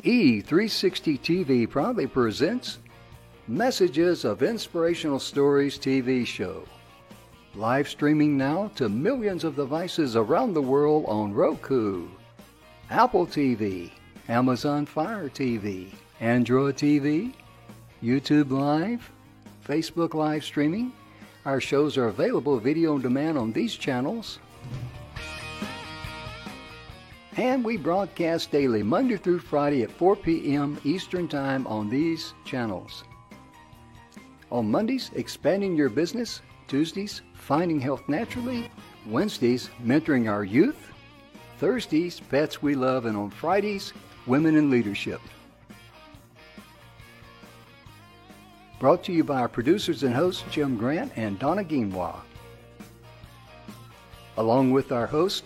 E360 TV proudly presents Messages of Inspirational Stories TV show. Live streaming now to millions of devices around the world on Roku, Apple TV, Amazon Fire TV, Android TV, YouTube Live, Facebook live streaming. Our shows are available video on demand on these channels. And we broadcast daily, Monday through Friday at 4 p.m. Eastern Time on these channels. On Mondays, Expanding Your Business. Tuesdays, Finding Health Naturally. Wednesdays, Mentoring Our Youth. Thursdays, Pets We Love. And on Fridays, Women in Leadership. Brought to you by our producers and hosts, Jim Grant and Donna Guinois. Along with our host,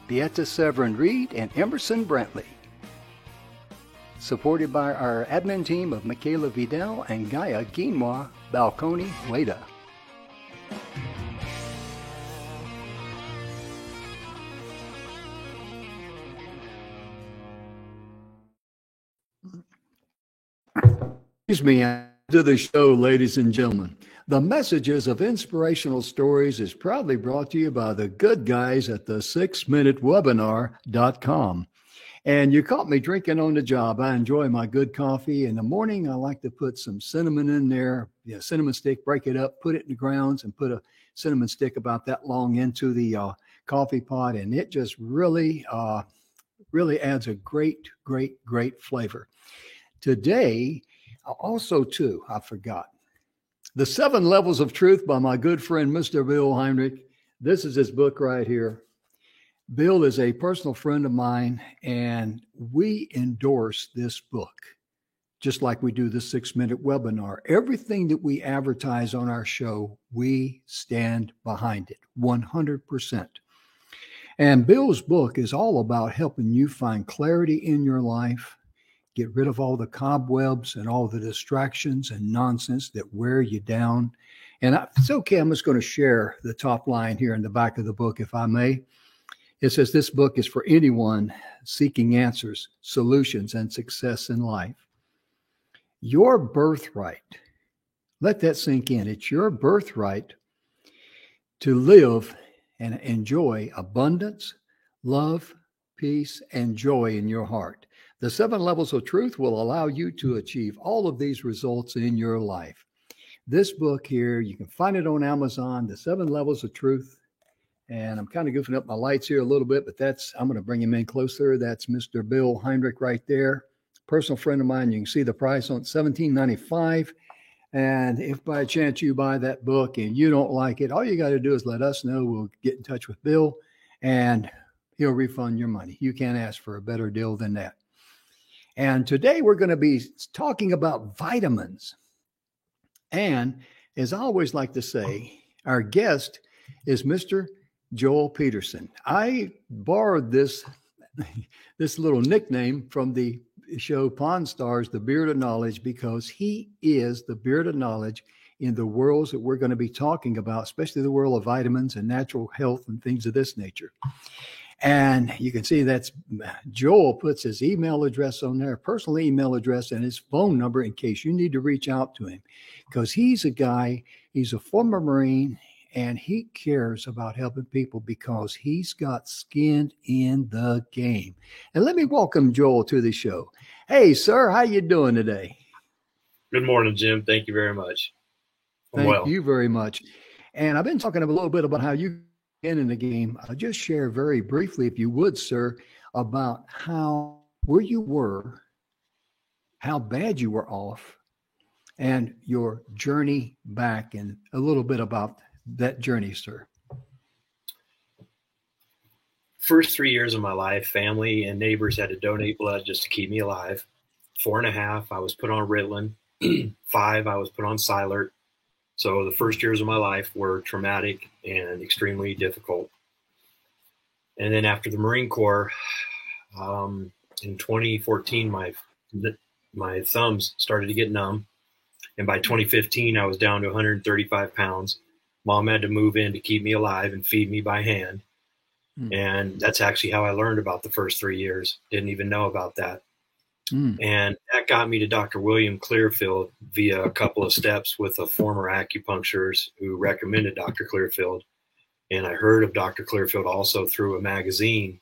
Beata Severin Reed and Emerson Brantley. Supported by our admin team of Michaela Vidal and Gaia Guinois Balconi Weda. Excuse me, to the show, ladies and gentlemen. The Messages of Inspirational Stories is proudly brought to you by the good guys at the 6minutewebinar.com. And you caught me drinking on the job. I enjoy my good coffee. In the morning, I like to put some cinnamon in there, cinnamon stick, break it up, put it in the grounds, and put a cinnamon stick about that long into the coffee pot. And it just really adds a great flavor. Today, also, too, I forgot. The 7 Levels of Truth by my good friend, Mr. Bill Heinrich. This is his book right here. Bill is a personal friend of mine, and we endorse this book, just like we do the 6-minute webinar. Everything that we advertise on our show, we stand behind it, 100%. And Bill's book is all about helping you find clarity in your life, get rid of all the cobwebs and all the distractions and nonsense that wear you down. And it's okay, I'm just going to share the top line here in the back of the book, if I may. It says, this book is for anyone seeking answers, solutions, and success in life. Your birthright, let that sink in. It's your birthright to live and enjoy abundance, love, peace, and joy in your heart. The 7 Levels of Truth will allow you to achieve all of these results in your life. This book here, you can find it on Amazon, The 7 Levels of Truth. And I'm kind of goofing up my lights here a little bit, but I'm going to bring him in closer. That's Mr. Bill Heinrich right there. Personal friend of mine. You can see the price on $17.95. And if by chance you buy that book and you don't like it, all you got to do is let us know. We'll get in touch with Bill and he'll refund your money. You can't ask for a better deal than that. And today we're going to be talking about vitamins. And as I always like to say, our guest is Mr. Joel Peterson. I borrowed this little nickname from the show Pawn Stars, The Beard of Knowledge, because he is the beard of knowledge in the worlds that we're going to be talking about, especially the world of vitamins and natural health and things of this nature. And you can see that's Joel puts his email address on there, personal email address, and his phone number in case you need to reach out to him, because he's a former Marine, and he cares about helping people because he's got skin in the game. And let me welcome Joel to the show. Hey, sir, how you doing today? Good morning, Jim. Thank you very much. Thank you very much. And I've been talking a little bit about how you in the game. I'll just share very briefly, if you would, sir, about where you were, how bad you were off, and your journey back, and a little bit about that journey, sir. First 3 years of my life, family and neighbors had to donate blood just to keep me alive. 4.5, I was put on Ritalin. 5, I was put on Cylert. So the first years of my life were traumatic and extremely difficult. And then after the Marine Corps, in 2014, my thumbs started to get numb. And by 2015, I was down to 135 pounds. Mom had to move in to keep me alive and feed me by hand. And that's actually how I learned about the first 3 years. Didn't even know about that. Mm. And that got me to Dr. William Clearfield via a couple of steps with a former acupuncturist who recommended Dr. Clearfield. And I heard of Dr. Clearfield also through a magazine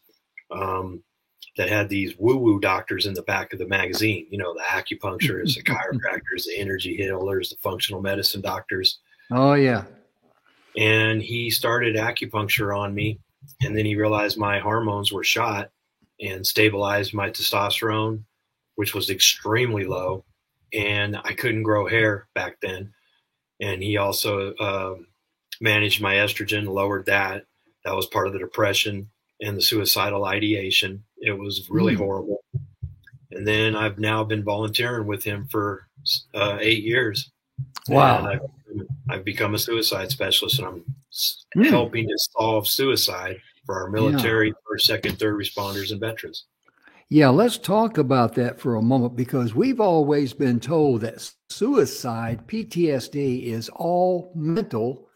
that had these woo-woo doctors in the back of the magazine, you know, the acupuncturists, the chiropractors, the energy healers, the functional medicine doctors. Oh, yeah. And he started acupuncture on me. And then he realized my hormones were shot and stabilized my testosterone, which was extremely low. And I couldn't grow hair back then. And he also managed my estrogen, lowered that. That was part of the depression and the suicidal ideation. It was really horrible. And then I've now been volunteering with him for 8 years. Wow. And I've become a suicide specialist, and I'm helping to solve suicide for our military, first, second, third responders, and veterans. Yeah, let's talk about that for a moment, because we've always been told that suicide, PTSD, is all mental.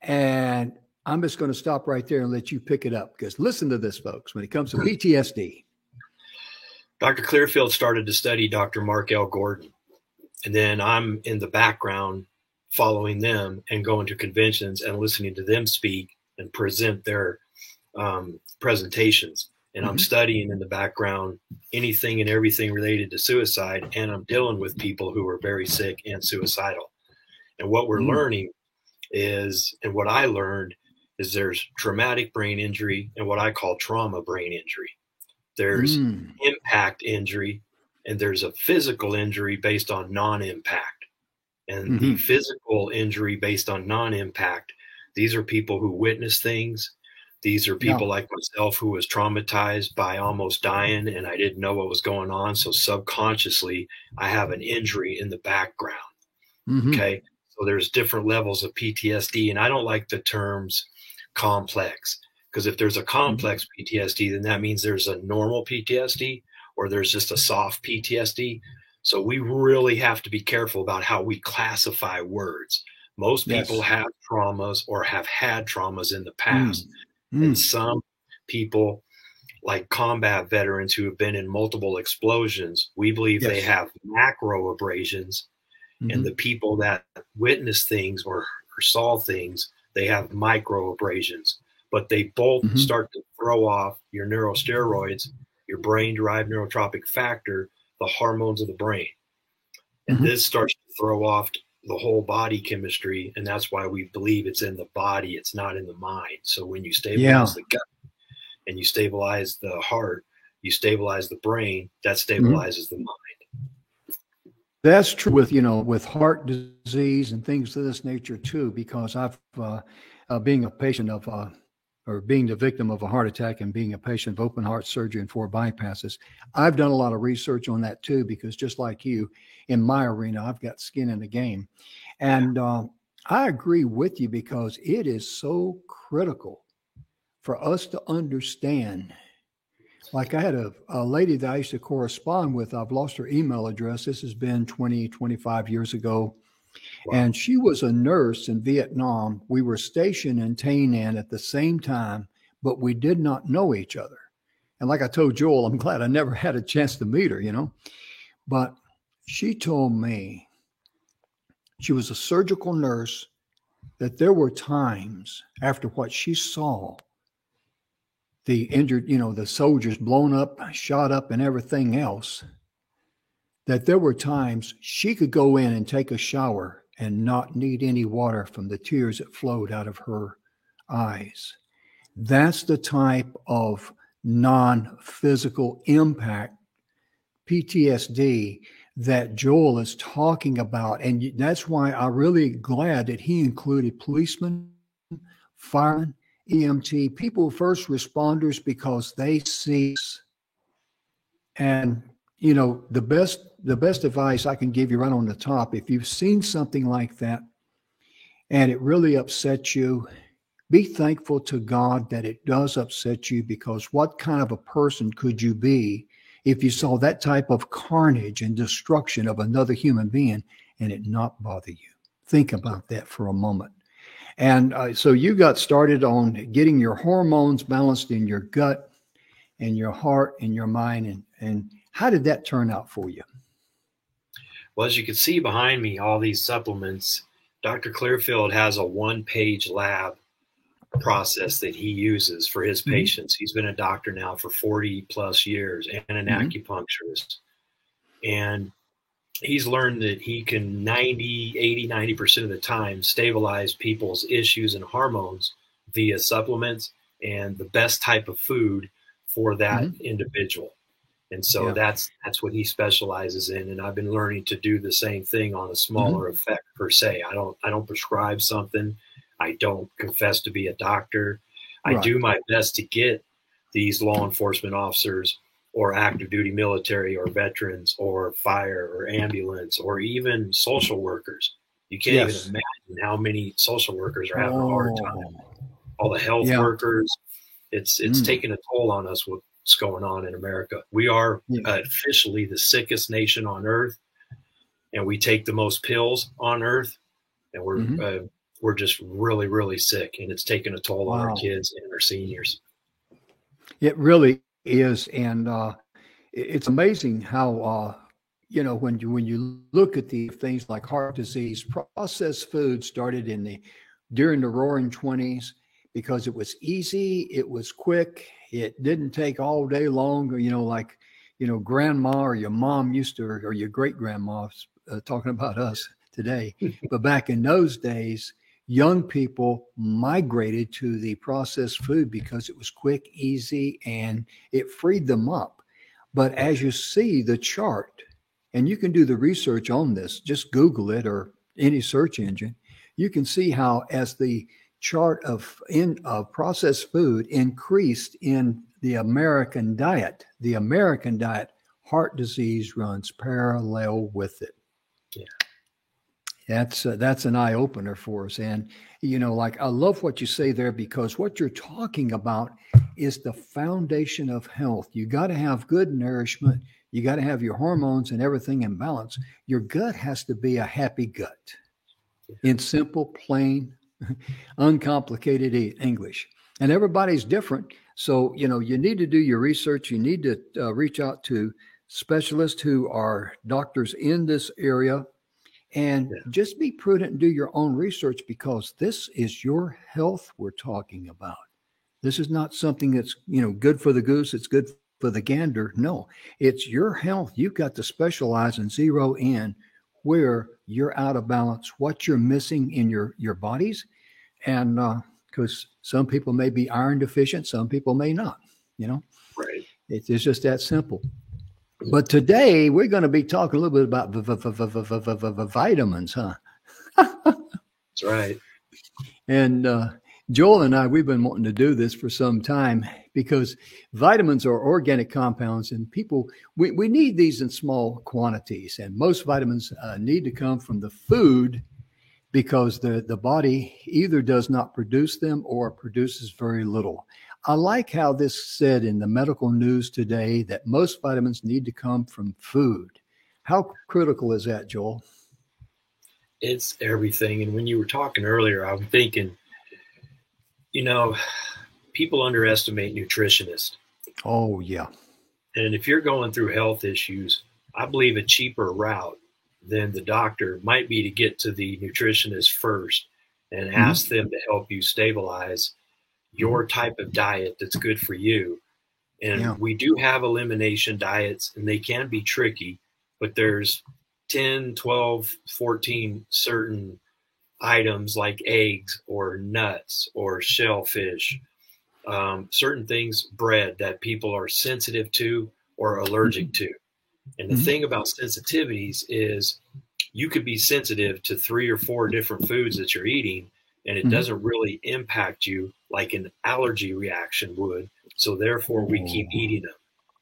And I'm just going to stop right there and let you pick it up, because listen to this, folks, when it comes to PTSD. Dr. Clearfield started to study Dr. Mark L. Gordon. And then I'm in the background following them and going to conventions and listening to them speak and present their presentations. And I'm studying in the background anything and everything related to suicide. And I'm dealing with people who are very sick and suicidal. And what we're learning is, and what I learned is, there's traumatic brain injury and what I call trauma brain injury. There's impact injury, and there's a physical injury based on non-impact. And the physical injury based on non-impact, these are people who witness things. These are people like myself who was traumatized by almost dying, and I didn't know what was going on. So subconsciously, I have an injury in the background. Okay. So there's different levels of PTSD, and I don't like the terms complex, because if there's a complex PTSD, then that means there's a normal PTSD, or there's just a soft PTSD. So we really have to be careful about how we classify words. Most people have traumas or have had traumas in the past. And some people, like combat veterans who have been in multiple explosions, we believe they have macro abrasions. And the people that witness things or saw things, they have micro abrasions. But they both start to throw off your neurosteroids, your brain-derived neurotropic factor, the hormones of the brain. And this starts to throw off the whole body chemistry, and that's why we believe it's in the body, it's not in the mind. So when you stabilize the gut and you stabilize the heart, you stabilize the brain, that stabilizes the mind. That's true with, with heart disease and things of this nature too, because I've, being a patient of, or being the victim of a heart attack and being a patient of open heart surgery and 4 bypasses, I've done a lot of research on that too, because just like you, in my arena, I've got skin in the game. And I agree with you, because it is so critical for us to understand. Like I had a lady that I used to correspond with. I've lost her email address. This has been 20, 25 years ago. Wow. And she was a nurse in Vietnam. We were stationed in Tay Ninh at the same time, but we did not know each other. And like I told Joel, I'm glad I never had a chance to meet her, But she told me, she was a surgical nurse, that there were times after what she saw, the injured, the soldiers blown up, shot up, and everything else, that there were times she could go in and take a shower and not need any water from the tears that flowed out of her eyes. That's the type of non-physical impact, PTSD, that Joel is talking about. And that's why I'm really glad that he included policemen, firemen, EMT, people, first responders, because they see. And the best advice I can give you right on the top, if you've seen something like that and it really upsets you, be thankful to God that it does upset you, because what kind of a person could you be if you saw that type of carnage and destruction of another human being and it not bother you? Think about that for a moment. And so you got started on getting your hormones balanced in your gut and your heart and your mind. And How did that turn out for you? Well, as you can see behind me, all these supplements, Dr. Clearfield has a one-page lab process that he uses for his patients. He's been a doctor now for 40 plus years and an acupuncturist. And he's learned that he can 90% of the time stabilize people's issues and hormones via supplements and the best type of food for that individual. And so that's what he specializes in. And I've been learning to do the same thing on a smaller effect per se. I don't prescribe something. I don't confess to be a doctor. I do my best to get these law enforcement officers or active duty military or veterans or fire or ambulance or even social workers. You can't even imagine how many social workers are having a hard time. All the health workers, it's taking a toll on us what's going on in America. We are officially the sickest nation on earth, and we take the most pills on earth, and we're just really, really sick, and it's taking a toll on our kids and our seniors. It really is, and it's amazing how when you look at the things like heart disease, processed food started during the Roaring '20s because it was easy, it was quick, it didn't take all day long. Grandma or your mom used to, or your great grandma, talking about us today, but back in those days, young people migrated to the processed food because it was quick, easy, and it freed them up. But as you see the chart, and you can do the research on this, just Google it or any search engine, you can see how as the chart of processed food increased in the American diet, heart disease runs parallel with it. Yeah. That's an eye opener for us. And, I love what you say there, because what you're talking about is the foundation of health. You got to have good nourishment. You got to have your hormones and everything in balance. Your gut has to be a happy gut in simple, plain, uncomplicated English. And everybody's different. So, you need to do your research. You need to reach out to specialists who are doctors in this area. And just be prudent and do your own research, because this is your health we're talking about. This is not something that's, good for the goose, it's good for the gander. No, it's your health. You've got to specialize and zero in where you're out of balance, what you're missing in your bodies. And because some people may be iron deficient, some people may not, Right. It's just that simple. But today we're going to be talking a little bit about vitamins, huh? That's right. And Joel and I, we've been wanting to do this for some time, because vitamins are organic compounds, and we need these in small quantities. And most vitamins need to come from the food, because the body either does not produce them or produces very little. I like how this said in the medical news today that most vitamins need to come from food. How critical is that, Joel? It's everything. And when you were talking earlier, I'm thinking, people underestimate nutritionists. Oh, yeah. And if you're going through health issues, I believe a cheaper route than the doctor might be to get to the nutritionist first and ask them to help you stabilize your type of diet that's good for you. And we do have elimination diets, and they can be tricky, but there's 10, 12, 14 certain items like eggs or nuts or shellfish, certain things, bread, that people are sensitive to or allergic to. And the thing about sensitivities is you could be sensitive to 3 or 4 different foods that you're eating, and it doesn't really impact you like an allergy reaction would. So therefore we keep eating them.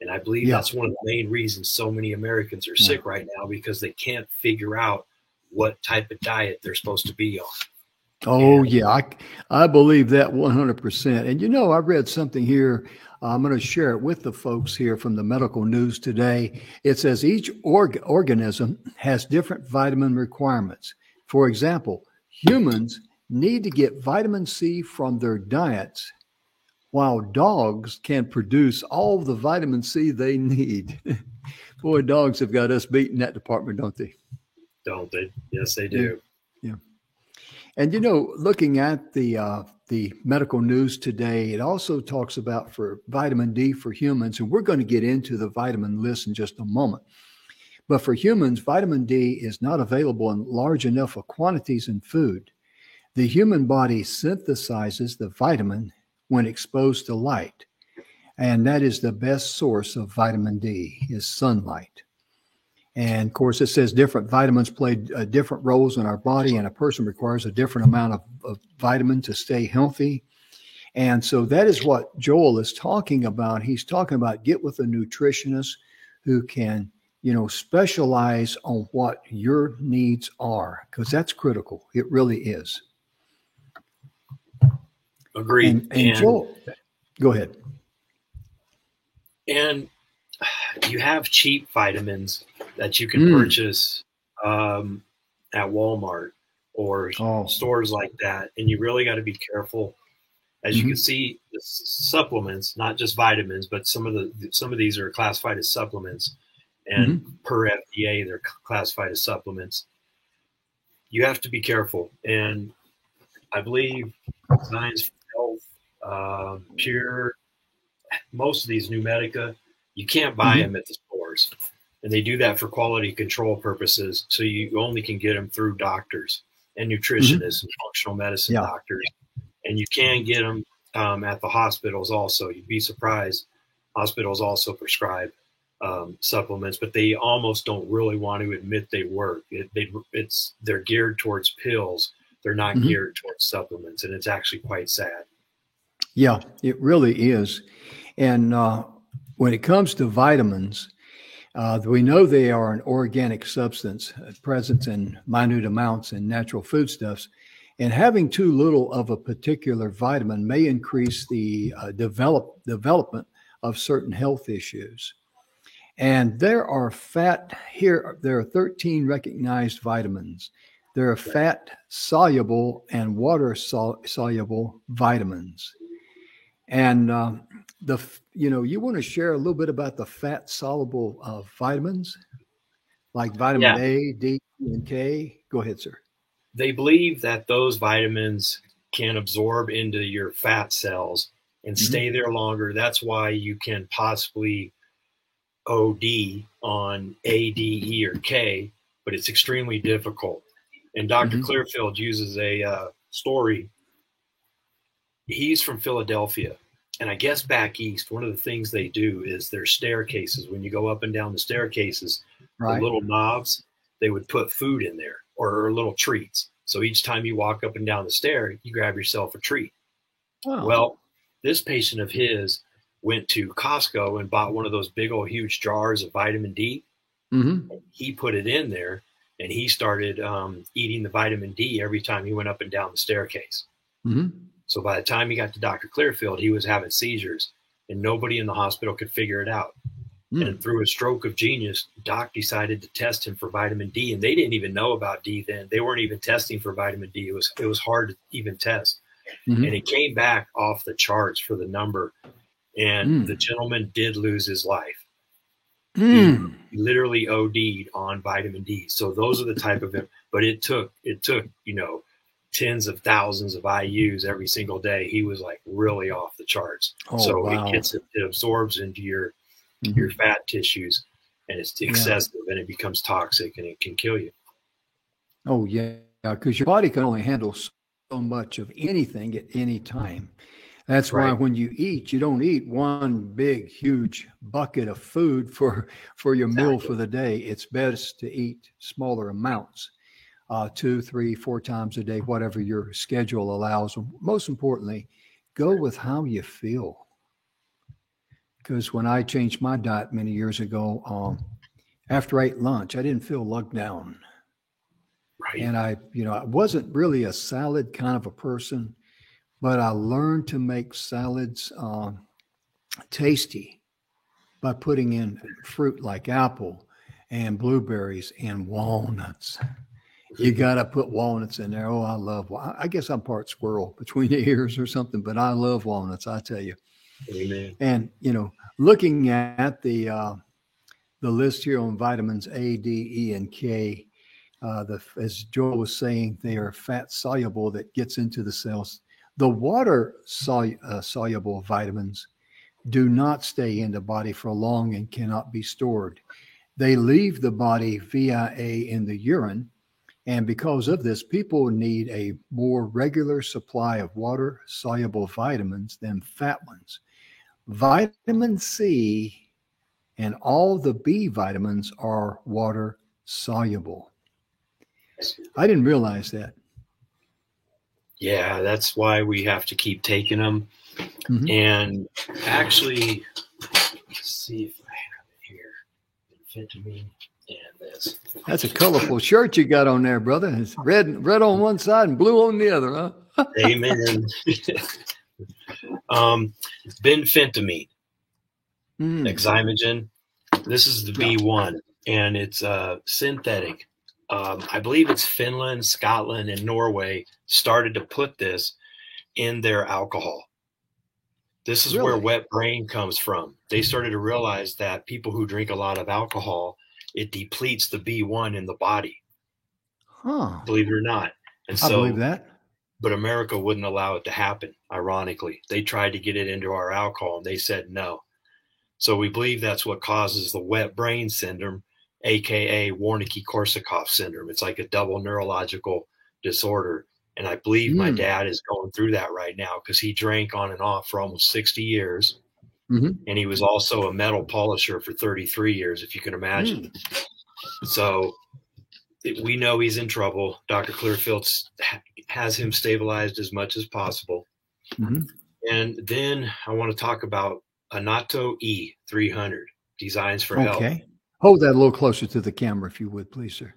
And I believe that's one of the main reasons so many Americans are sick right now, because they can't figure out what type of diet they're supposed to be on. Oh, I believe that 100%. And, I read something here. I'm going to share it with the folks here from the medical news today. It says each organism has different vitamin requirements. For example, humans need to get vitamin C from their diets, while dogs can produce all the vitamin C they need. Boy, dogs have got us beat in that department, don't they? Don't they? Yes, they do. Yeah. And looking at the medical news today, it also talks about for vitamin D for humans, and we're going to get into the vitamin list in just a moment. But for humans, vitamin D is not available in large enough of quantities in food. The human body synthesizes the vitamin when exposed to light, and that is the best source of vitamin D is sunlight. And of course, it says different vitamins play different roles in our body, and a person requires a different amount of vitamin to stay healthy. And so that is what Joel is talking about. He's talking about get with a nutritionist who can, specialize on what your needs are, because that's critical. It really is. Agreed. And Joel, go ahead. And you have cheap vitamins that you can purchase at Walmart or stores like that. And you really got to be careful. As you can see, the supplements, not just vitamins, but some of these are classified as supplements. And per FDA, they're classified as supplements. You have to be careful. And I believe Science for Health, Pure, most of these New Medica, you can't buy them at the stores. And they do that for quality control purposes. So you only can get them through doctors and nutritionists and functional medicine doctors. And you can get them at the hospitals also. You'd be surprised. Hospitals also prescribe supplements, but they almost don't really want to admit they work. They're geared towards pills. They're not geared towards supplements. And it's actually quite sad. Yeah, it really is. And when it comes to vitamins, we know they are an organic substance present in minute amounts in natural foodstuffs. And having too little of a particular vitamin may increase the development of certain health issues. And there are 13 recognized vitamins. There are fat soluble and water soluble vitamins. And you want to share a little bit about the fat soluble vitamins, like vitamin A, D, and K. Go ahead, sir. They believe that those vitamins can absorb into your fat cells and stay there longer. That's why you can possibly OD on A, D, E, or K, but it's extremely difficult. And Dr. Clearfield uses a story. He's from Philadelphia. And I guess back east, one of the things they do is their staircases. When you go up and down the staircases, the little knobs, they would put food in there or little treats. So each time you walk up and down the stair, you grab yourself a treat. Oh. Well, this patient of his went to Costco and bought one of those big old huge jars of vitamin D. He put it in there and he started eating the vitamin D every time he went up and down the staircase. So by the time he got to Dr. Clearfield, he was having seizures and nobody in the hospital could figure it out. And through a stroke of genius, Doc decided to test him for vitamin D. And they didn't even know about D then. They weren't even testing for vitamin D. It was hard to even test. And it came back off the charts for the number. And the gentleman did lose his life. He literally OD'd on vitamin D. So those are the type of, but it took, tens of thousands of IUs every single day. He was like really off the charts. It absorbs into your fat tissues and it's excessive and it becomes toxic and it can kill you. Oh yeah. Because your body can only handle so much of anything at any time. That's why when you eat, you don't eat one big, huge bucket of food for your meal for the day. It's best to eat smaller amounts, 2, 3, 4 times a day, whatever your schedule allows. Most importantly, go with how you feel. Because when I changed my diet many years ago, after I ate lunch, I didn't feel lugged down. And I wasn't really a salad kind of a person, but I learned to make salads tasty by putting in fruit like apple and blueberries and walnuts. You got to put walnuts in there. Oh, I love, I guess I'm part squirrel between the ears or something, but I love walnuts, I tell you. Amen. And, looking at the the list here on vitamins A, D, E, and K. As Joel was saying, they are fat soluble that gets into the cells. The water soluble vitamins do not stay in the body for long and cannot be stored. They leave the body via in the urine. And because of this, people need a more regular supply of water soluble vitamins than fat ones. Vitamin C and all the B vitamins are water soluble. I didn't realize that. Yeah, that's why we have to keep taking them. Mm-hmm. And actually, let's see if I have it here. Amphetamine and this. That's a colorful shirt you got on there, brother. It's red on one side and blue on the other, huh? Amen. Benphentamine, Xymogen. This is the B1, and it's synthetic. I believe it's Finland, Scotland, and Norway started to put this in their alcohol. This is where wet brain comes from. They started to realize that people who drink a lot of alcohol, it depletes the B1 in the body. Huh. Believe it or not. And so, I believe that. But America wouldn't allow it to happen, ironically. They tried to get it into our alcohol, and they said no. So we believe that's what causes the wet brain syndrome, a.k.a. Wernicke-Korsakoff syndrome. It's like a double neurological disorder. And I believe my dad is going through that right now because he drank on and off for almost 60 years. Mm-hmm. And he was also a metal polisher for 33 years, if you can imagine. So we know he's in trouble. Dr. Clearfield has him stabilized as much as possible. Mm-hmm. And then I want to talk about Anato E300, Designs for Health. Okay. Hold that a little closer to the camera, if you would, please, sir.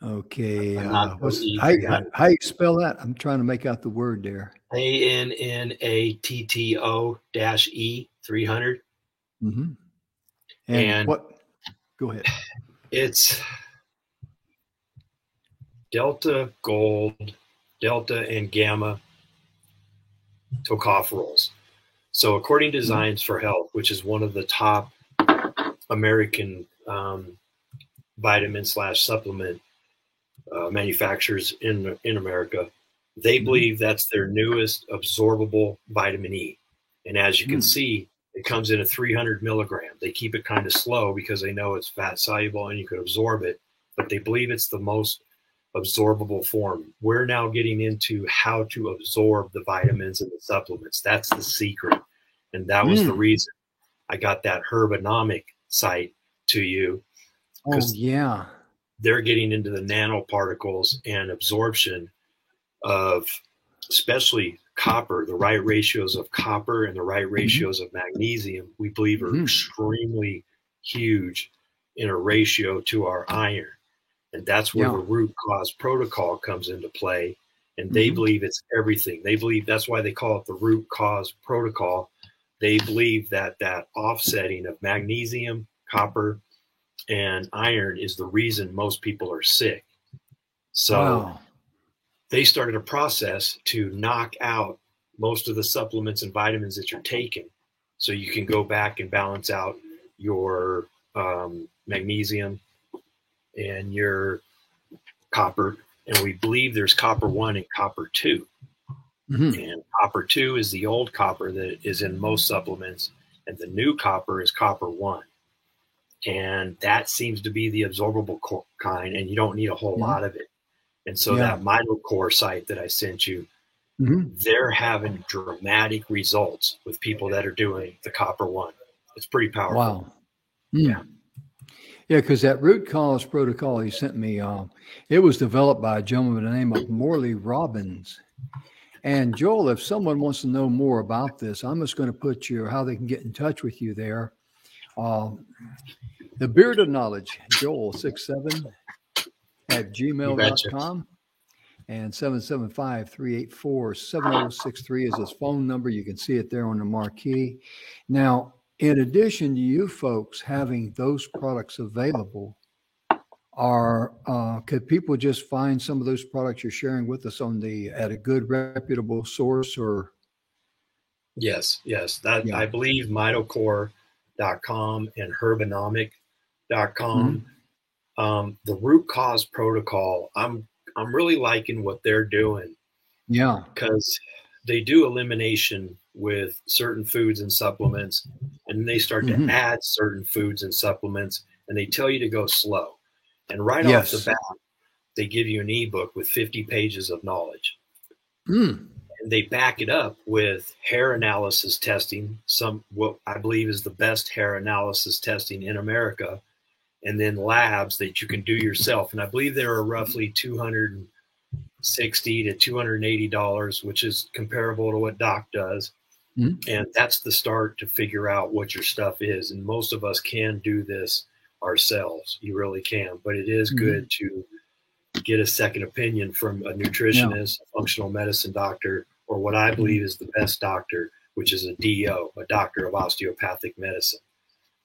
Okay. How you spell that? I'm trying to make out the word there. ANNATTO-E 300. Mm-hmm. And what? Go ahead. It's delta gold, delta and gamma tocopherols. So according to Designs for Health, which is one of the top American vitamin/supplement manufacturers in America, they believe that's their newest absorbable vitamin E. And as you can see, it comes in at 300 milligrams. They keep it kind of slow because they know it's fat soluble and you can absorb it, but they believe it's the most absorbable form. We're now getting into how to absorb the vitamins and the supplements. That's the secret. And that was the reason I got that Herbonomic site to you. Oh, yeah. They're getting into the nanoparticles and absorption of especially copper. The right ratios of copper and the right ratios of magnesium, we believe, are extremely huge in a ratio to our iron. And that's where the root cause protocol comes into play. And they believe it's everything. They believe that's why they call it the root cause protocol. They believe that that offsetting of magnesium, copper, and iron is the reason most people are sick. So they started a process to knock out most of the supplements and vitamins that you're taking so you can go back and balance out your magnesium and your copper. And we believe there's copper 1 and copper 2. And copper 2 is the old copper that is in most supplements, and the new copper is copper 1. And that seems to be the absorbable kind, and you don't need a whole lot of it. And so that MitoCore site that I sent you, they're having dramatic results with people that are doing the copper 1. It's pretty powerful. Wow. Yeah. Yeah, because that root cause protocol he sent me, it was developed by a gentleman by the name of Morley Robbins. And Joel, if someone wants to know more about this, I'm just going to put how they can get in touch with you there. The Beard of Knowledge, Joel67@gmail.com, and 775-384-7063 is his phone number. You can see it there on the marquee. Now, in addition to you folks having those products available, could people just find some of those products you're sharing with us at a good reputable source? Or yes, I believe MitoCore and herbonomic.com. The root cause protocol, I'm really liking what they're doing. Yeah. Because they do elimination with certain foods and supplements, and they start to add certain foods and supplements, and they tell you to go slow. And right off the bat, they give you an ebook with 50 pages of knowledge. And they back it up with hair analysis testing, what I believe is the best hair analysis testing in America, and then labs that you can do yourself. And I believe there are roughly $260 to $280, which is comparable to what Doc does. And that's the start to figure out what your stuff is. And most of us can do this ourselves. You really can. But it is good to get a second opinion from a nutritionist, a functional medicine doctor, or what I believe is the best doctor, which is a DO, a doctor of osteopathic medicine.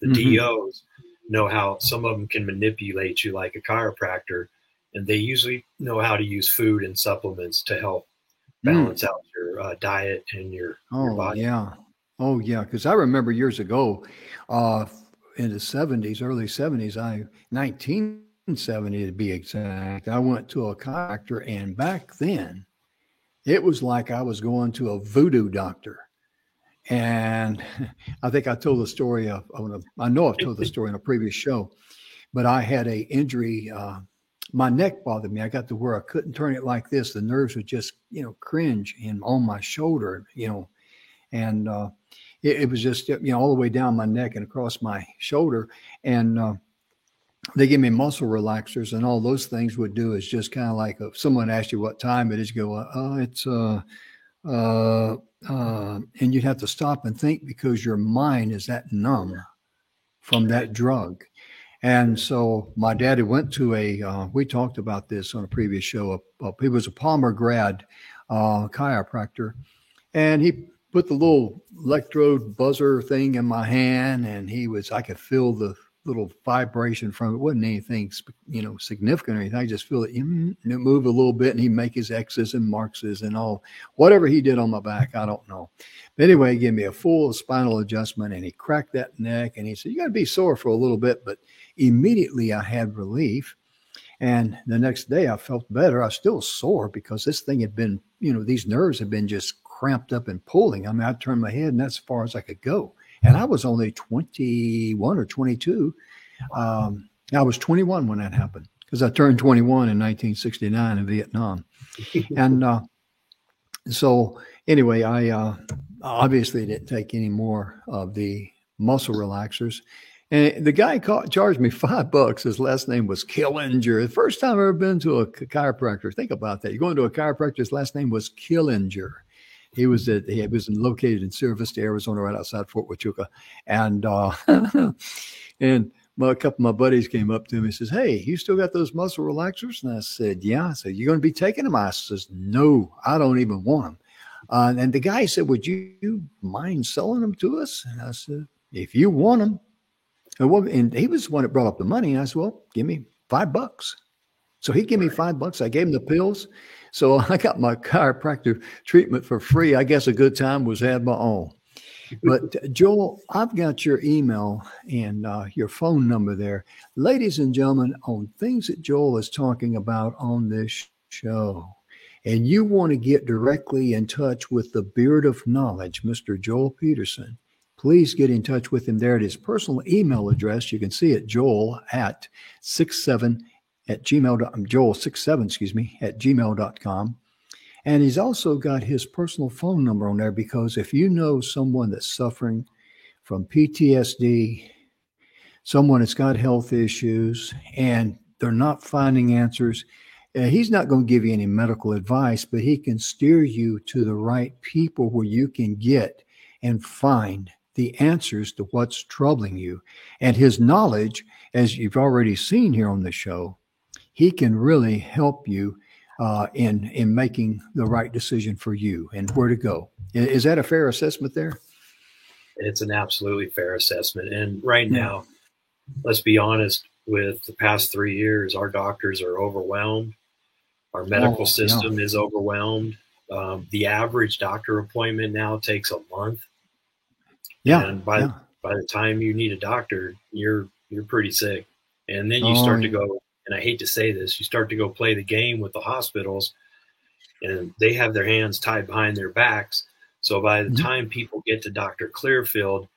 The DOs know how some of them can manipulate you like a chiropractor, and they usually know how to use food and supplements to help balance out your diet and your body. Oh, yeah. Because I remember years ago, in the 70s, early 70s, 1970 to be exact, I went to a chiropractor, and back then, it was like I was going to a voodoo doctor. And I think I told the story I know I've told the story in a previous show, but I had a injury. My neck bothered me. I got to where I couldn't turn it like this. The nerves would just, cringe on my shoulder, and it was just, all the way down my neck and across my shoulder. And they give me muscle relaxers, and all those things would do is just kind of like if someone asked you what time it is, you go, and you'd have to stop and think because your mind is that numb from that drug. And so my daddy went to we talked about this on a previous show. He was a Palmer grad chiropractor, and he put the little electrode buzzer thing in my hand, and I could feel the little vibration from it. It wasn't anything, significant or anything. I just feel it move a little bit, and he'd make his X's and marks and all, whatever he did on my back, I don't know. But anyway, he gave me a full spinal adjustment, and he cracked that neck, and he said, you got to be sore for a little bit, but immediately I had relief. And the next day I felt better. I was still sore because this thing had been, these nerves had been just cramped up and pulling. I mean, I turned my head, and that's as far as I could go. And I was only 21 or 22. I was 21 when that happened because I turned 21 in 1969 in Vietnam. And so anyway, I obviously didn't take any more of the muscle relaxers. And the guy charged me $5. His last name was Killinger. The first time I've ever been to a chiropractor. Think about that. You're going to a chiropractor, his last name was Killinger. He was located in Sierra Vista, Arizona, right outside Fort Huachuca. And and a couple of my buddies came up to me and says, hey, you still got those muscle relaxers? And I said, yeah. I said, you going to be taking them? I says, no, I don't even want them. And the guy said, would you mind selling them to us? And I said, if you want them. And he was the one that brought up the money. And I said, well, give me $5. So he gave me $5. I gave him the pills. So I got my chiropractor treatment for free. I guess a good time was had my own. But Joel, I've got your email and your phone number there. Ladies and gentlemen, on things that Joel is talking about on this show, and you want to get directly in touch with the Beard of Knowledge, Mr. Joel Peterson, please get in touch with him there at his personal email address. You can see it, Joel at 67 at Joel67, at gmail.com. And he's also got his personal phone number on there because if you know someone that's suffering from PTSD, someone that's got health issues, and they're not finding answers, he's not going to give you any medical advice, but he can steer you to the right people where you can get and find the answers to what's troubling you. And his knowledge, as you've already seen here on the show, he can really help you in making the right decision for you and where to go. Is that a fair assessment there? It's an absolutely fair assessment. And right now, let's be honest, with the past 3 years, our doctors are overwhelmed. Our medical system is overwhelmed. The average doctor appointment now takes a month. Yeah. And by by the time you need a doctor, you're pretty sick. And then you Oh, start to yeah. go, and I hate to say this, you start to go play the game with the hospitals, and they have their hands tied behind their backs. So by the Mhm. time people get to Dr. Clearfield,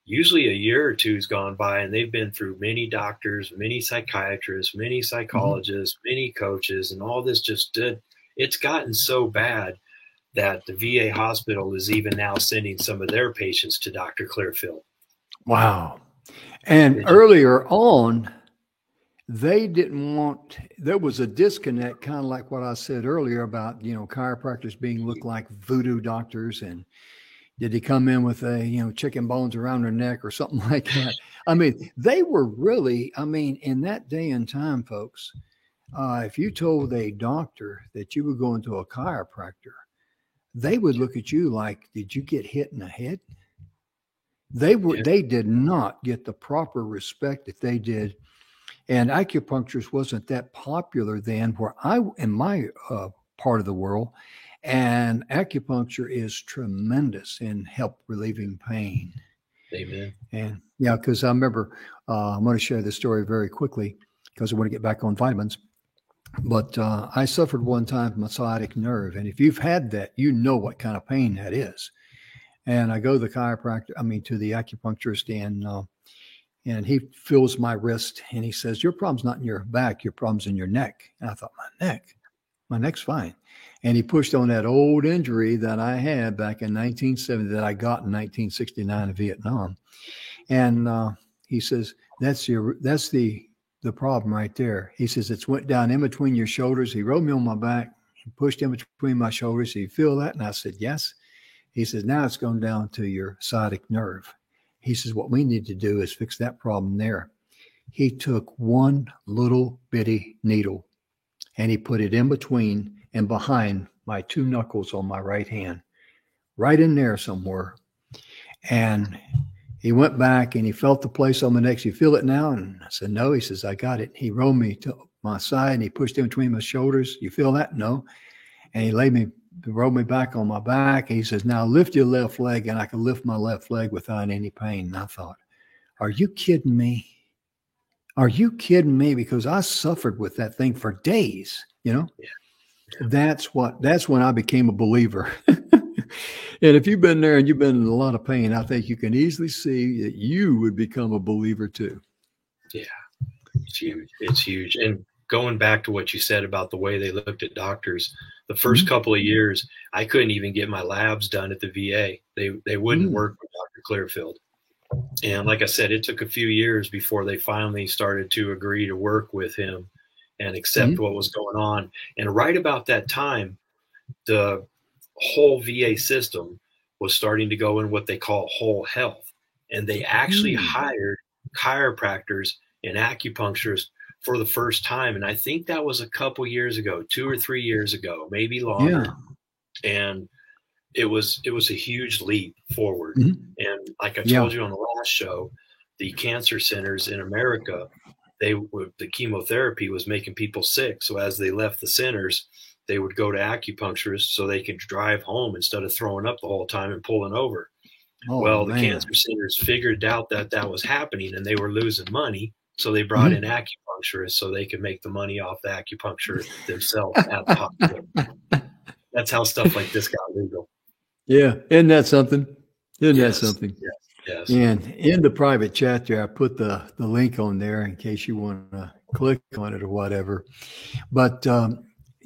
usually a year or two's gone by, and they've been through many doctors, many psychiatrists, many Mhm. psychologists, many coaches, and all this just did. It's gotten so bad that the VA hospital is even now sending some of their patients to Dr. Clearfield. Wow. And They just, earlier on, they didn't want, there was a disconnect, kind of like what I said earlier about, chiropractors being looked like voodoo doctors. And did he come in with chicken bones around their neck or something like that? I mean, they were really, in that day and time, folks, if you told a doctor that you were going to a chiropractor, they would look at you like, did you get hit in the head? yeah, They did not get the proper respect that they did. And acupuncturist wasn't that popular then where in my part of the world. And acupuncture is tremendous in help relieving pain. amen. And yeah, because I remember, I'm going to share this story very quickly because I want to get back on vitamins. But I suffered one time from a sciatic nerve. And if you've had that, you know what kind of pain that is. And I go to the to the acupuncturist, and he feels my wrist and he says, your problem's not in your back, your problem's in your neck. And I thought, my neck's fine. And he pushed on that old injury that I had back in 1970 that I got in 1969 in Vietnam. And he says, that's the problem right there. He says, it's went down in between your shoulders. He rolled me on my back, he pushed in between my shoulders. Do you feel that? And I said, yes. He says, now it's gone down to your sciatic nerve. He says, what we need to do is fix that problem there. He took one little bitty needle and he put it in between and behind my two knuckles on my right hand, right in there somewhere. And he went back and he felt the place on my neck. You feel it now? And I said, no. He says, I got it. He rolled me to my side and he pushed in between my shoulders. You feel that? No. And he rolled me back on my back. He says, now lift your left leg. And I could lift my left leg without any pain. And I thought, are you kidding me? Are you kidding me? Because I suffered with that thing for days, Yeah, yeah. That's when I became a believer. And if you've been there and you've been in a lot of pain, I think you can easily see that you would become a believer too. Yeah, it's huge. It's huge. And going back to what you said about the way they looked at doctors, the first Mm-hmm. couple of years, I couldn't even get my labs done at the VA. They wouldn't Mm-hmm. work with Dr. Clearfield. And like I said, it took a few years before they finally started to agree to work with him and accept what was going on. And right about that time, the whole VA system was starting to go in what they call whole health. And they actually Mm-hmm. hired chiropractors and acupuncturists for the first time. And I think that was a couple years ago, 2 or 3 years ago, maybe Yeah. longer. And it was a huge leap forward. Mm-hmm. And like I Yeah. told you on the last show, the cancer centers in America, the chemotherapy was making people sick. So as they left the centers, they would go to acupuncturists so they could drive home instead of throwing up the whole time and pulling over. Oh Well, the cancer man. centers figured out that that was happening and they were losing money. So they brought in Mm-hmm. acupuncturists so they could make the money off the acupuncture themselves at the hospital. That's how stuff like this got legal. Yeah. Isn't that something? Isn't that Yes, something? yes, yes. And in the private chat there, I put the link on there in case you want to click on it or whatever. But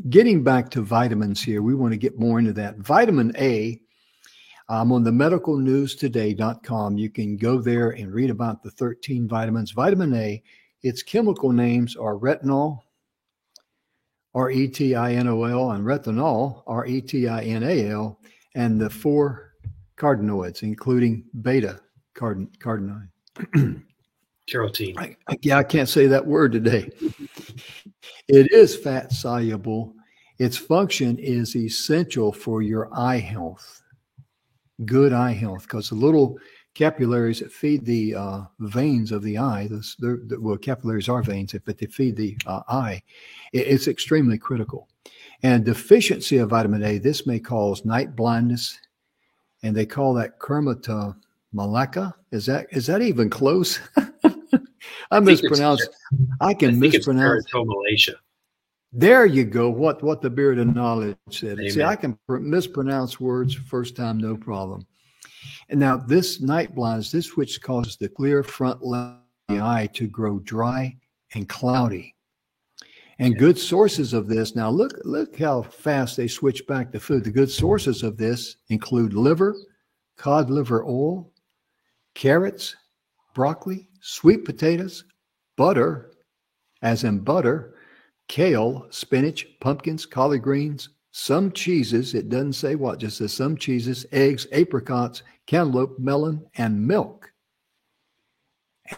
getting back to vitamins here, we want to get more into that. Vitamin A, I'm on the medicalnewstoday.com. You can go there and read about the 13 vitamins. Vitamin A, its chemical names are retinol, retinol, and retinol, retinal, and the 4 carotenoids, including beta carotenoid. Carotene. I can't say that word today. It is fat soluble. Its function is essential for your eye health, good eye health, because the little capillaries that feed the veins of the eye, well, capillaries are veins, but they feed the eye. It's extremely critical. And deficiency of vitamin A, this may cause night blindness, and they call that Malacca. Is that even close? I think it's, mispronounce. I I can think it's mispronounce. Paratomalacia. There you go. What the Beard of Knowledge said. See, Amen. I can mispronounce words first time, no problem. And now this night blindness, this which causes the clear front left of the eye to grow dry and cloudy. And good sources of this. Now look how fast they switch back to food. The good sources of this include liver, cod liver oil, carrots, broccoli, sweet potatoes, butter, as in butter, kale, spinach, pumpkins, collard greens, some cheeses. It doesn't say what, just says some cheeses, eggs, apricots, cantaloupe, melon, and milk.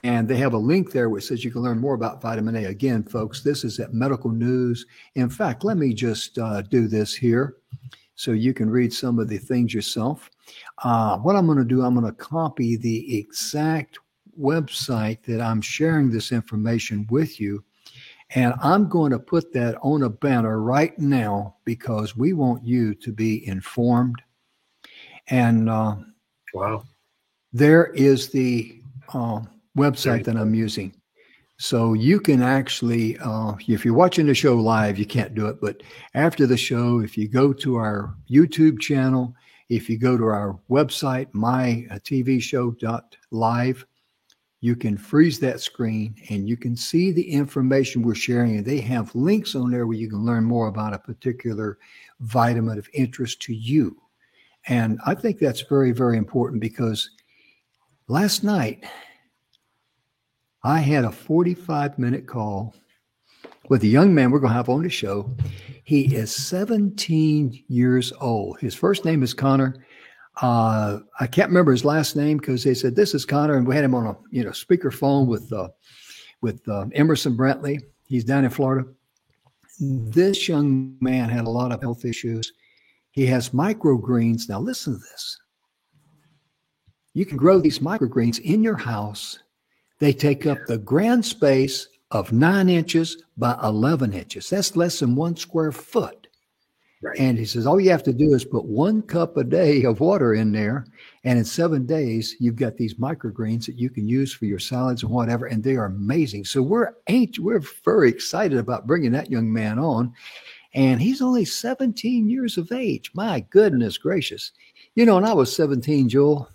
And they have a link there which says you can learn more about vitamin A. Again, folks, this is at Medical News. In fact, let me just do this here so you can read some of the things yourself. What I'm going to do, I'm going to copy the exact website that I'm sharing this information with you. And I'm going to put that on a banner right now because we want you to be informed. And Wow. there is the website that I'm using. So you can actually, if you're watching the show live, you can't do it. But after the show, if you go to our YouTube channel, if you go to our website, mytvshow.live, you can freeze that screen and you can see the information we're sharing. And they have links on there where you can learn more about a particular vitamin of interest to you. And I think that's very, very important because last night I had a 45-minute call with a young man we're going to have on the show. He is 17 years old. His first name is Connor. I can't remember his last name because they said, this is Connor. And we had him on a speakerphone with Emerson Brantley. He's down in Florida. This young man had a lot of health issues. He has microgreens. Now listen to this. You can grow these microgreens in your house. They take up the grand space of 9 inches by 11 inches. That's less than 1 square foot. Right. And he says, all you have to do is put 1 cup a day of water in there. And in 7 days, you've got these microgreens that you can use for your salads and whatever. And they are amazing. So we're very excited about bringing that young man on. And he's only 17 years of age. My goodness gracious. When I was 17, Joel,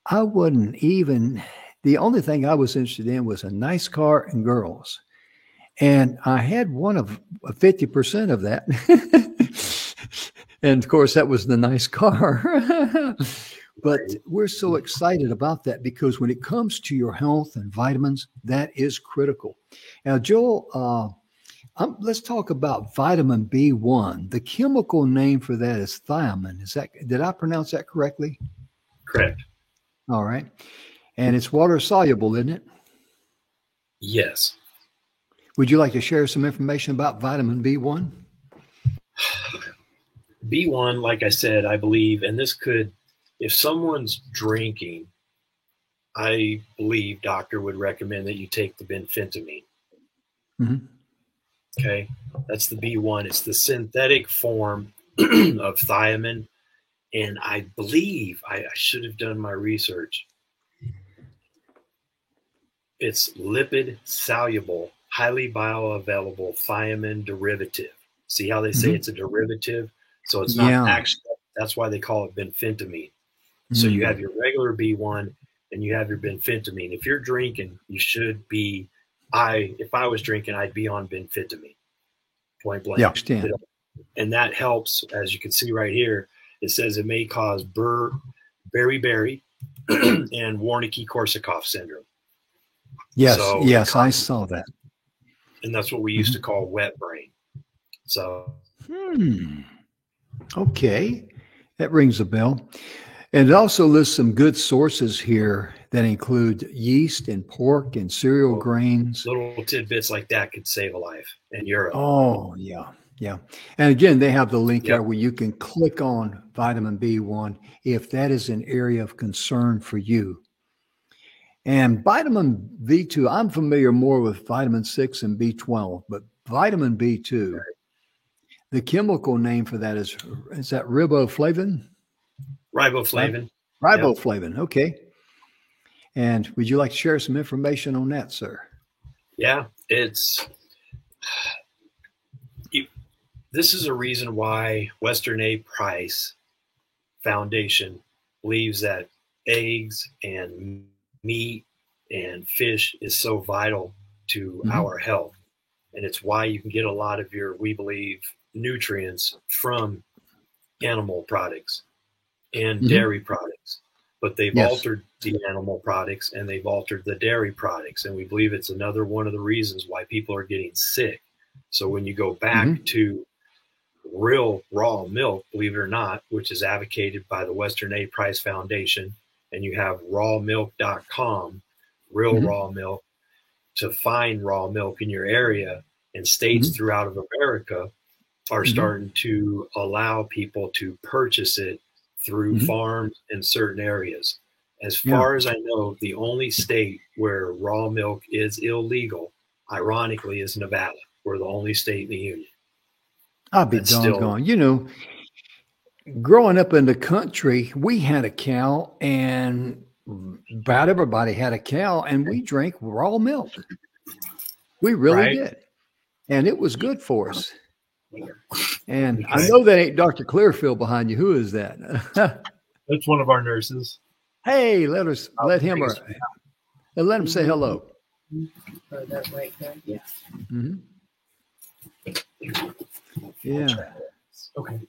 I wasn't even, the only thing I was interested in was a nice car and girls. And I had one of 50% of that. And of course, that was the nice car. But we're so excited about that because when it comes to your health and vitamins, that is critical. Now, Joel, let's talk about vitamin B1. The chemical name for that is thiamine. Did I pronounce that correctly? Correct. All right. And it's water soluble, isn't it? Yes. Would you like to share some information about vitamin B1? B1, like I said, I believe, and this could, if someone's drinking, I believe doctor would recommend that you take the benphentamine. Mm-hmm. Okay. That's the B1. It's the synthetic form of thiamine. And I believe I should have done my research. It's lipid soluble, highly bioavailable thiamine derivative. See how they say it's a derivative? So it's not actually, that's why they call it benphentamine. So you have your regular B1 and you have your benphentamine. If you're drinking, you should be, if I was drinking, I'd be on benphentamine. Point blank. Yeah, I understand. And that helps, as you can see right here. It says it may cause beriberi and Wernicke-Korsakoff syndrome. Yes, yes, I saw that. And that's what we used to call wet brain. So. Okay, that rings a bell. And it also lists some good sources here that include yeast and pork and cereal grains. Little tidbits like that could save a life in Europe. Oh, yeah. Yeah. And again, they have the link there where you can click on vitamin B1 if that is an area of concern for you. And vitamin B2, I'm familiar more with vitamin 6 and B12, but vitamin B2, the chemical name for that is that riboflavin? Riboflavin. Riboflavin. Okay. And would you like to share some information on that, sir? Yeah, this is a reason why Western A. Price Foundation believes that eggs and meat and fish is so vital to our health. And it's why you can get a lot of we believe, nutrients from animal products and dairy products. But they've altered the animal products and they've altered the dairy products. And we believe it's another one of the reasons why people are getting sick. So when you go back to real raw milk, believe it or not, which is advocated by the Western A. Price Foundation, and you have rawmilk.com, real raw milk, to find raw milk in your area, and states throughout of America are starting to allow people to purchase it through farms in certain areas. As far as I know, the only state where raw milk is illegal, ironically, is Nevada. We're the only state in the union. I'll be doggone. You know, growing up in the country, we had a cow, and about everybody had a cow, and we drank raw milk. We really did. And it was good for us. And I know that ain't Dr. Clearfield behind you. Who is that? That's one of our nurses. Hey, let him say hello. That right there. Yeah. Yeah. Okay.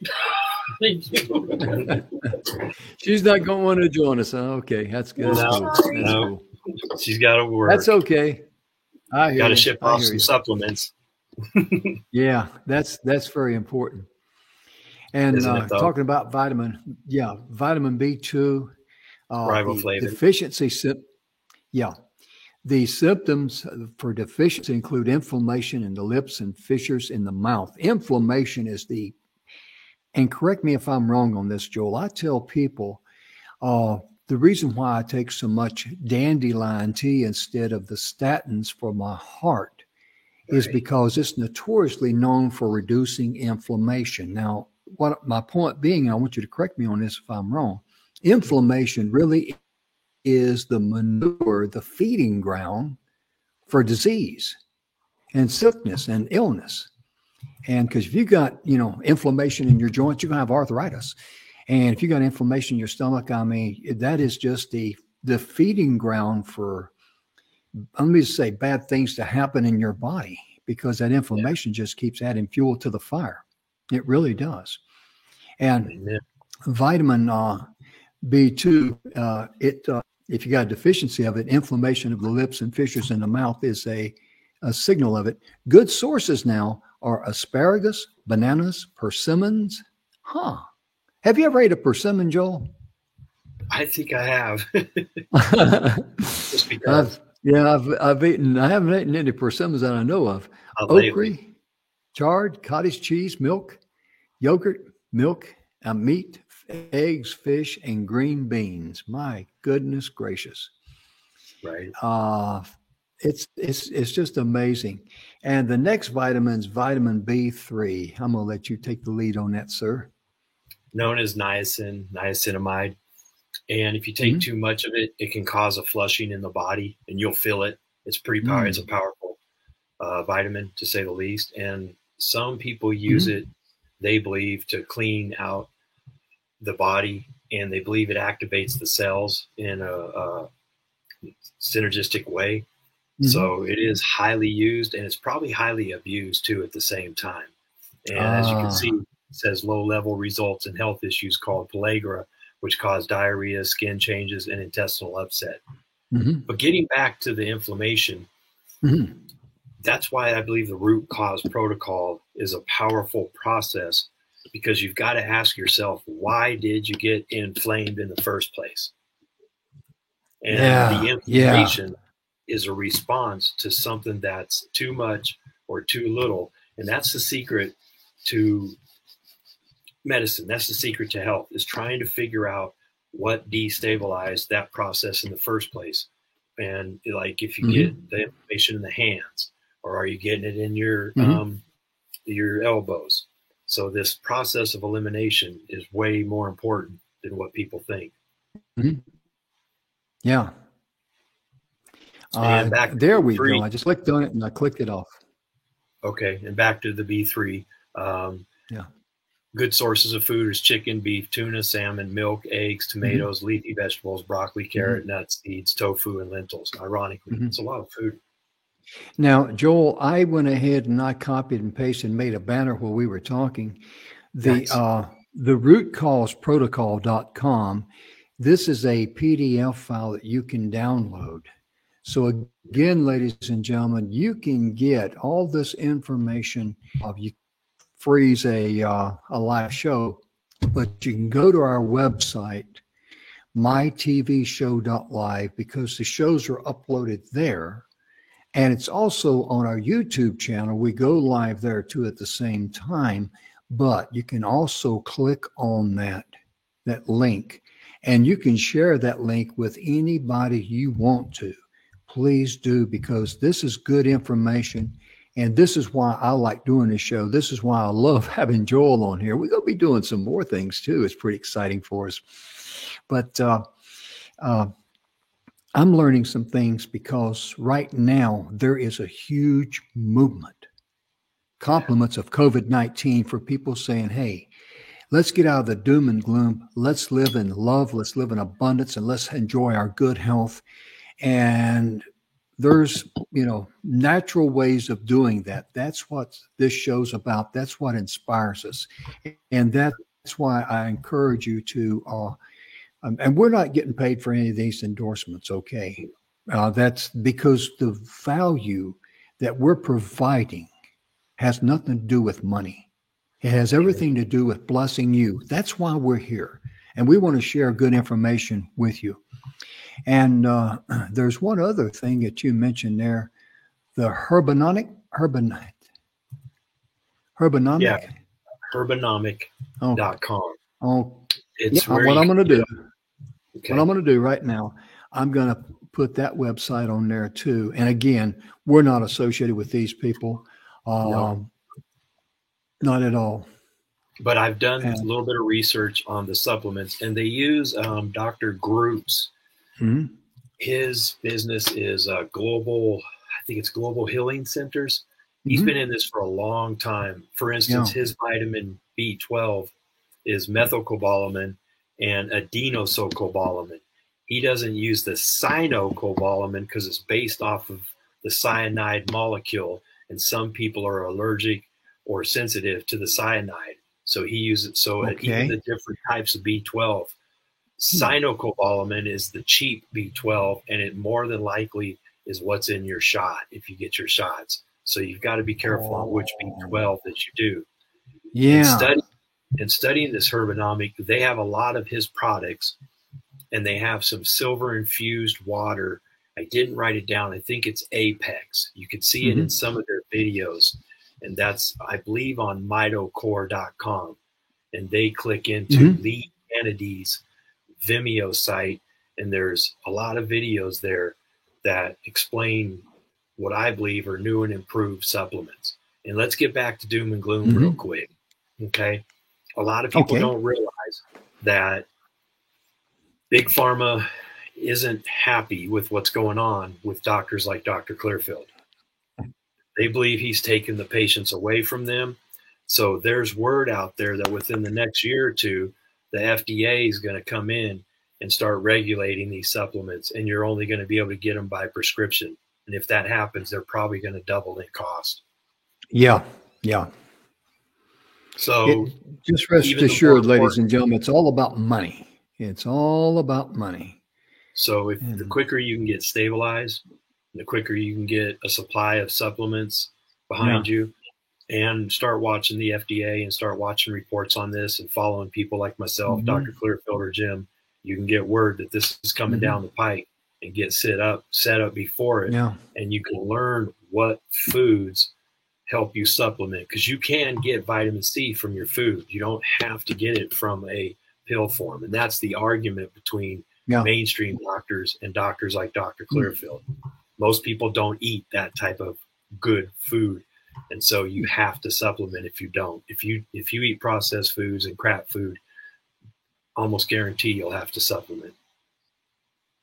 Thank you. She's not going to want to join us. Huh? Okay, that's good. No. She's got to work. That's okay. I hear got to you. ship off some supplements. Yeah, that's very important. And talking about vitamin B2, riboflavin. Deficiency. The symptoms for deficiency include inflammation in the lips and fissures in the mouth. Inflammation is and correct me if I'm wrong on this, Joel. I tell people the reason why I take so much dandelion tea instead of the statins for my heart is because it's notoriously known for reducing inflammation. Now, what my point being, I want you to correct me on this if I'm wrong, inflammation really is the manure, the feeding ground for disease and sickness and illness. And because if you got, inflammation in your joints, you're going to have arthritis. And if you got inflammation in your stomach, I mean, that is just the feeding ground for, let me just say, bad things to happen in your body, because that inflammation just keeps adding fuel to the fire. It really does. And vitamin B2, if you got a deficiency of it, inflammation of the lips and fissures in the mouth is a signal of it. Good sources now are asparagus, bananas, persimmons. Have you ever ate a persimmon, Joel? I think I have. Just because. I've eaten. I haven't eaten any persimmons that I know of. Okra, chard, cottage cheese, milk, yogurt, milk, meat, eggs, fish, and green beans. My goodness gracious! Right. It's just amazing. And the next vitamin's vitamin B3. I'm gonna let you take the lead on that, sir. Known as niacinamide. And if you take too much of it, it can cause a flushing in the body, and you'll feel it. It's pretty powerful. It's a powerful vitamin, to say the least. And some people use it, they believe, to clean out the body, and they believe it activates the cells in a synergistic way. So it is highly used, and it's probably highly abused too at the same time. And as you can see, it says low-level results in health issues called pellagra, which cause diarrhea, skin changes, and intestinal upset. But getting back to the inflammation, that's why I believe the root cause protocol is a powerful process, because you've got to ask yourself, why did you get inflamed in the first place? And the inflammation is a response to something that's too much or too little. And that's the secret to medicine. That's the secret to health, is trying to figure out what destabilized that process in the first place. And like, if you get the inflammation in the hands, or are you getting it in your elbows? So this process of elimination is way more important than what people think. Mhm. Yeah. And back to There we B3. go. I just clicked on it and I clicked it off. Okay, and back to the B3. Yeah. Good sources of food is chicken, beef, tuna, salmon, milk, eggs, tomatoes, leafy vegetables, broccoli, carrot, nuts, seeds, tofu, and lentils. Ironically, it's a lot of food. Now, Joel, I went ahead and I copied and pasted and made a banner while we were talking. Nice. The rootcausprotocol.com, this is a PDF file that you can download. So again, ladies and gentlemen, you can get all this information. You freeze a live show, but you can go to our website, mytvshow.live, because the shows are uploaded there. And it's also on our YouTube channel. We go live there too at the same time, but you can also click on that link, and you can share that link with anybody you want to. Please do, because this is good information. And this is why I like doing this show. This is why I love having Joel on here. We're going to be doing some more things too. It's pretty exciting for us. But I'm learning some things because right now there is a huge movement, compliments of COVID-19, for people saying, hey, let's get out of the doom and gloom. Let's live in love. Let's live in abundance, and let's enjoy our good health. And there's, natural ways of doing that. That's what this show's about. That's what inspires us. And that's why I encourage you to, and we're not getting paid for any of these endorsements, okay? That's because the value that we're providing has nothing to do with money. It has everything to do with blessing you. That's why we're here. And we want to share good information with you. And there's one other thing that you mentioned there, the herbanomic. Yeah, herbanomic.com. Oh, It's yeah, where what I'm going to do. Okay. What I'm going to do right now, I'm going to put that website on there too. And again, we're not associated with these people. No. Not at all. But I've done a little bit of research on the supplements, and they use Dr. Group's. Mm-hmm. His business is Global Healing Centers. He's been in this for a long time. For instance, his vitamin B12 is methylcobalamin and adenosylcobalamin. He doesn't use the cyanocobalamin because it's based off of the cyanide molecule, and some people are allergic or sensitive to the cyanide. So he uses even the different types of B12. Cyanocobalamin is the cheap B12, and it more than likely is what's in your shot if you get your shots. So you've got to be careful on which B12 that you do. Yeah. And studying this herbanomic, they have a lot of his products, and they have some silver infused water. I didn't write it down. I think it's Apex. You can see it in some of their videos, and that's, I believe, on mitocore.com. And they click into Lee Kennedy's Vimeo site, and there's a lot of videos there that explain what I believe are new and improved supplements. And let's get back to doom and gloom real quick. Okay. A lot of people don't realize that Big Pharma isn't happy with what's going on with doctors like Dr. Clearfield. They believe he's taken the patients away from them. So there's word out there that within the next year or two, the FDA is going to come in and start regulating these supplements, and you're only going to be able to get them by prescription. And if that happens, they're probably going to double in cost. Yeah. Yeah. So just rest assured, ladies and gentlemen, it's all about money. It's all about money. So if the quicker you can get stabilized, the quicker you can get a supply of supplements behind you, and start watching the FDA and start watching reports on this and following people like myself, Dr. Clearfield or Jim, you can get word that this is coming down the pike and get set up before it. Yeah. And you can learn what foods help you supplement, because you can get vitamin C from your food. You don't have to get it from a pill form. And that's the argument between mainstream doctors and doctors like Dr. Clearfield. Most people don't eat that type of good food. And so you have to supplement if you don't. If you eat processed foods and crap food, almost guarantee you'll have to supplement.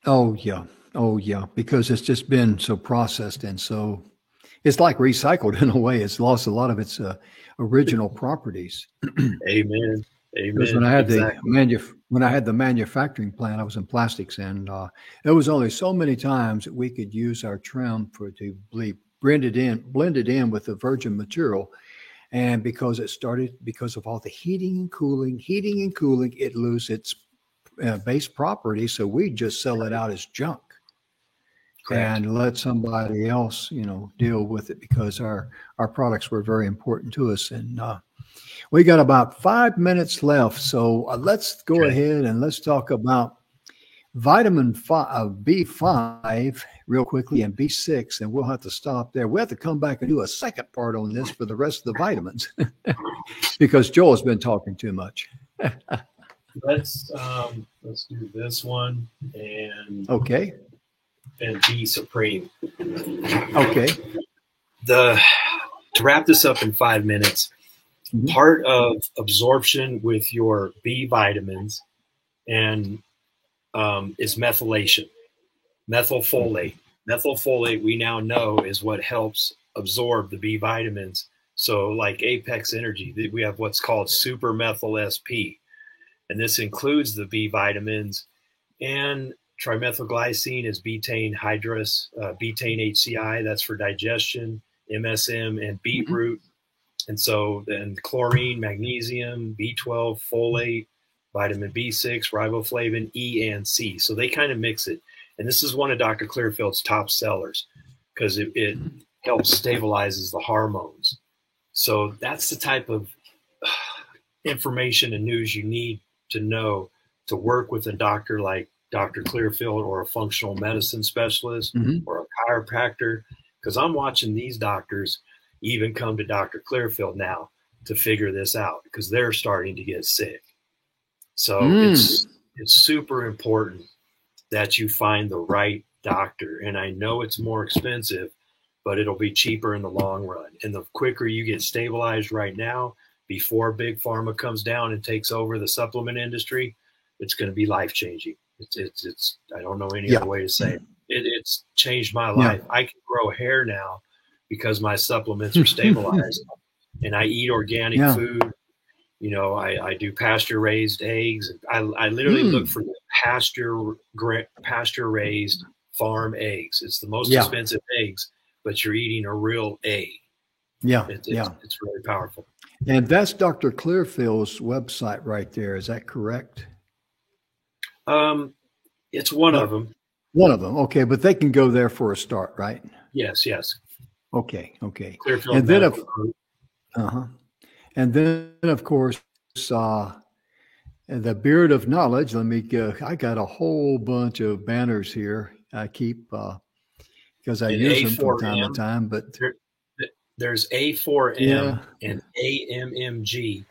Oh yeah. Oh yeah. Because it's just been so processed and so it's like recycled in a way. It's lost a lot of its original properties. Amen. Because when Amen. I had the Exactly. when I had the manufacturing plant, I was in plastics, and there was only so many times that we could use our trim for to be blended in with the virgin material. And because of all the heating and cooling, it lose its base property. So we just sell it out as junk Correct. and let somebody else, deal with it because our products were very important to us. And we got about 5 minutes left, so let's go Okay. ahead and let's talk about B5 real quickly and B6, and we'll have to stop there. We'll have to come back and do a second part on this for the rest of the vitamins because Joel's been talking too much. Let's do this one Okay. and B Supreme. Okay. To wrap this up in 5 minutes, Mhm. part of absorption with your B vitamins and is methylation, methylfolate. Methylfolate, we now know, is what helps absorb the B vitamins. So, like Apex Energy, we have what's called super methyl SP, and this includes the B vitamins. And trimethylglycine is betaine hydrous, betaine HCI, that's for digestion, MSM, and beetroot. And so then chlorine, magnesium, B12, folate, vitamin B6, riboflavin, E, and C. So they kind of mix it. And this is one of Dr. Clearfield's top sellers because it helps stabilizes the hormones. So that's the type of information and news you need to know to work with a doctor like Dr. Clearfield or a functional medicine specialist Mhm. or a chiropractor. Because I'm watching these doctors even come to Dr. Clearfield now to figure this out because they're starting to get sick. So Mm. it's super important that you find the right doctor. And I know it's more expensive, but it'll be cheaper in the long run. And the quicker you get stabilized right now, before big pharma comes down and takes over the supplement industry, it's going to be life changing. It's I don't know any Yeah. other way to say it. It's changed my Yeah. life. I can grow hair now because my supplements are stabilized and I eat organic Yeah. food. I do pasture raised eggs. I literally look for the pasture raised farm eggs. It's the most Yeah. expensive eggs, but you're eating a real egg. Yeah. It's Yeah. it's really powerful. And that's Dr. Clearfield's website right there. Is that correct? Um, it's one No, of them. one of them. Okay, but they can go there for a start, right? Yes. Okay. Okay. Clearfield And then, Medical Group. uh-huh. And then, of course, the Beard of Knowledge. Let me go. I got a whole bunch of banners here. I keep because I And use them from time to A4M. time. But There's A4M yeah, and AMMG,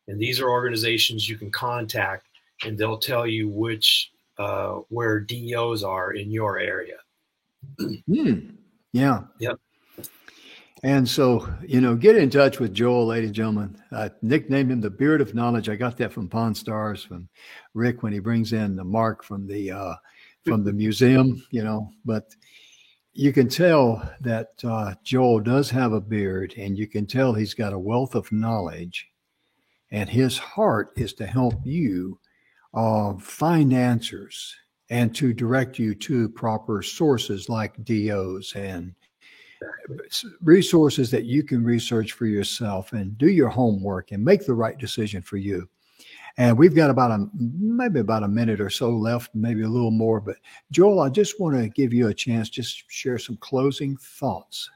and these are organizations you can contact, and they'll tell you where DOs are in your area. yeah. Yep. And so, get in touch with Joel, ladies and gentlemen. I nicknamed him the Beard of Knowledge. I got that from Pawn Stars, from Rick when he brings in the Mark from the museum, But you can tell that Joel does have a beard, and you can tell he's got a wealth of knowledge. And his heart is to help you find answers and to direct you to proper sources like DOs and resources that you can research for yourself and do your homework and make the right decision for you. And we've got maybe about a minute or so left, maybe a little more. But Joel, I just want to give you a chance, just share some closing thoughts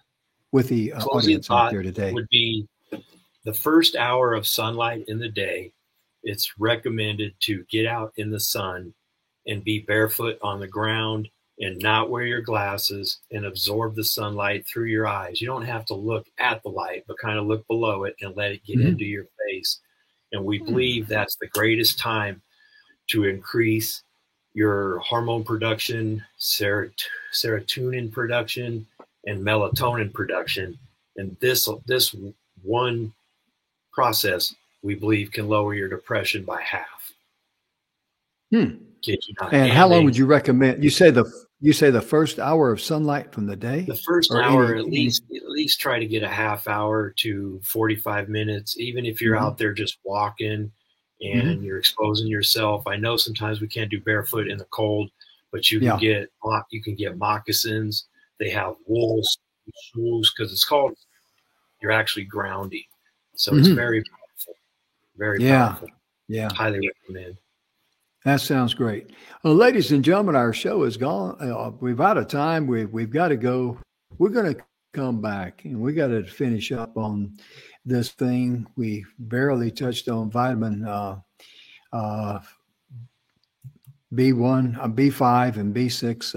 with the Closing audience out thought there today. would be the first hour of sunlight in the day. It's recommended to get out in the sun and be barefoot on the ground and not wear your glasses and absorb the sunlight through your eyes. You don't have to look at the light, but kind of look below it and let it get into your face. And we believe that's the greatest time to increase your hormone production, serotonin production, and melatonin production. And this one process, we believe, can lower your depression by half. Kid you not. And how long would you recommend? You say the first hour of sunlight from the day? The first Or hour, any- at least try to get a half hour to 45 minutes, even if you're Mhm. out there just walking and you're exposing yourself. I know sometimes we can't do barefoot in the cold, but you can get moccasins. They have wool shoes because it's called, you're actually grounding. So it's Mhm. very powerful. Very Yeah. powerful. Yeah. Highly recommend. That sounds great. Well, ladies and gentlemen, our show is gone. We've out of time. We've got to go. We're going to come back and we got to finish up on this thing. We barely touched on vitamin B1, B5, and B6.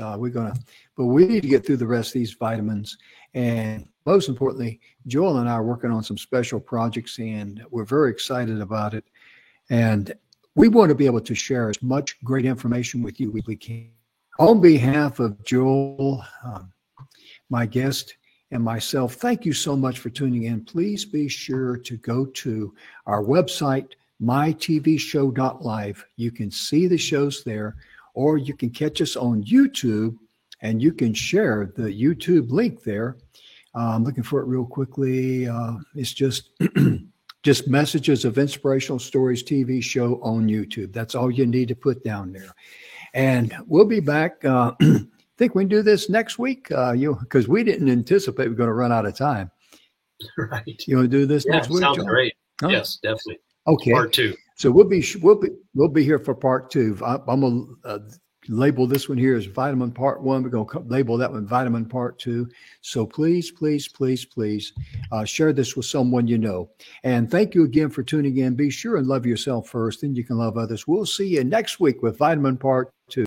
But we need to get through the rest of these vitamins. And most importantly, Joel and I are working on some special projects, and we're very excited about it. And we want to be able to share as much great information with you as we can. On behalf of Joel, my guest, and myself, thank you so much for tuning in. Please be sure to go to our website, mytvshow.live. You can see the shows there, or you can catch us on YouTube, and you can share the YouTube link there. I'm looking for it real quickly. It's just just Messages of Inspirational Stories TV show on YouTube. That's all you need to put down there. And we'll be back. I think we can do this next week because we didn't anticipate we're going to run out of time. Right. You want to do this Yeah, next week? sounds John? great. Huh? Yes, definitely. Okay. Part 2. So we'll be here for part 2. I'm gonna label this one here as vitamin part 1. We're gonna label that one vitamin part 2. So please share this with someone you know. And thank you again for tuning in. Be sure and love yourself first, then you can love others. We'll see you next week with vitamin part 2.